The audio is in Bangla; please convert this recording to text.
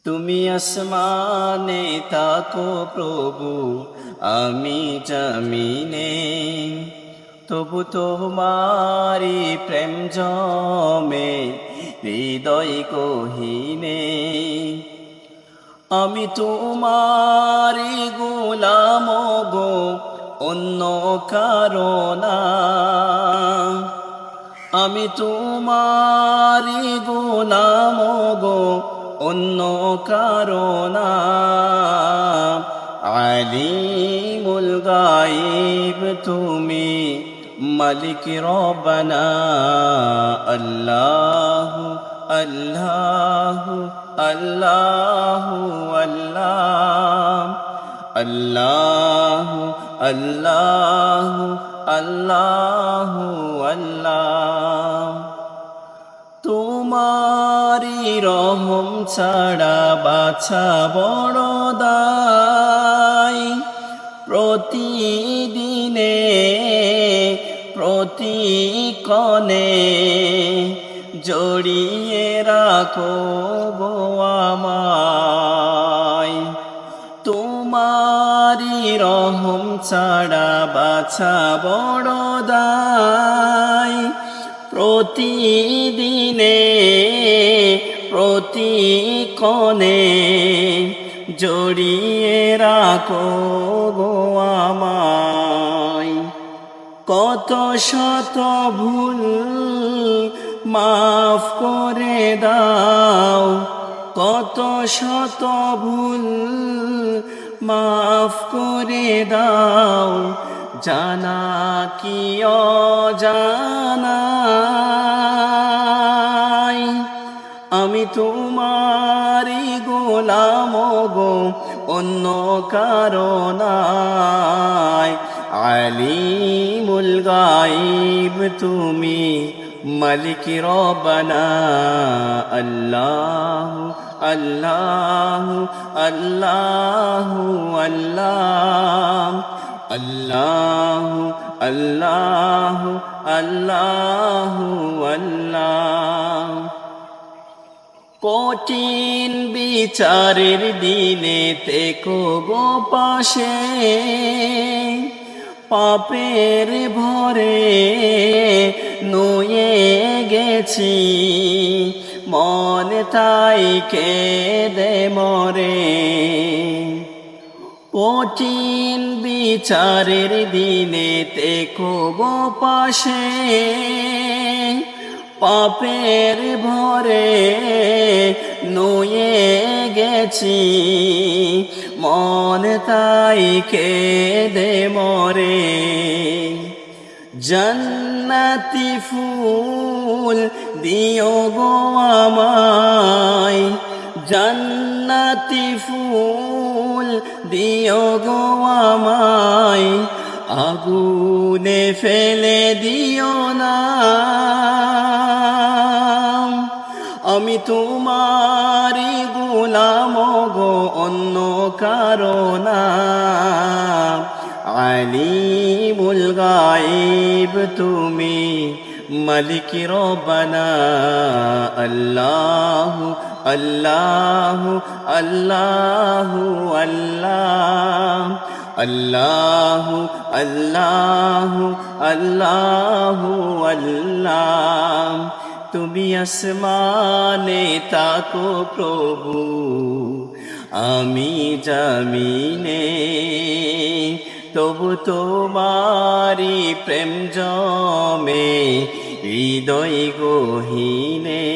তুমি আসমানে তাকো প্রভু, আমি জমিনে, তবু তোমারি প্রেম জমে হৃদয় গহীনে। আমি তোমারি গোলাম গো, অন্য কারো না। আমি তোমারি গোলাম গো, অন্য কারো না। আলিমুল গায়ব তুমি, মালিক রব্বানা। আল্লাহু আল্লাহু আল্লাহু আল্লাহু আল্লাহু আল্লাহু আল্লাহ। তোমারি রহম ছাড়া বাছা বড় দায়। প্রতিদিনে প্রতিক্ষণে জড়িয়ে রাখো গো আমায়। তোমারি রহম ছাড়া বাছা বড় দায়। প্রতিদিনে প্রতিক্ষণে জড়িয়ে রাখো গো আমায়। কত শত ভুল মাফ করে দাও, কত শত ভুল মাফ করে দাও। জানা কি অজানা, আমি তোমারি গোলাম গো, অন্য কারো নাই। আলিমুল গায়ব তুমি, মালিক রব্বানা। আল্লাহু আল্লাহু আল্লাহু আল্লাহু আল্লাহু আল্লাহু আল্লাহ। কঠিন বিচারের দিনে থেকো গো পাশে, পাপের ভরে নুয়ে গেছি, মন তাই কেঁদে মরে। কঠিন বিচারের দিনে থেকো গো পাশে, পাপের ভরে নুয়ে গেছি, মন তাই কেঁদে মরে। জান্নাতি ফুল দিও গো আমায়, জান্নাতি ফুল দিও গো আমায়। আগুনে ফেলে দিও না, আমি তোমারি গোলাম গো, অন্য কারো না। আলিমুল গায়ব তুমি, মালিক রব্বানা। আল্লাহু আল্লাহু আল্লাহু আল্লাহু আল্লাহু আল্লাহু আল্লাহ। তুমি আসমানে তাকো প্রভু, আমি জমিনে, তবু তোমারি প্রেম জমে হৃদয় গহীনে।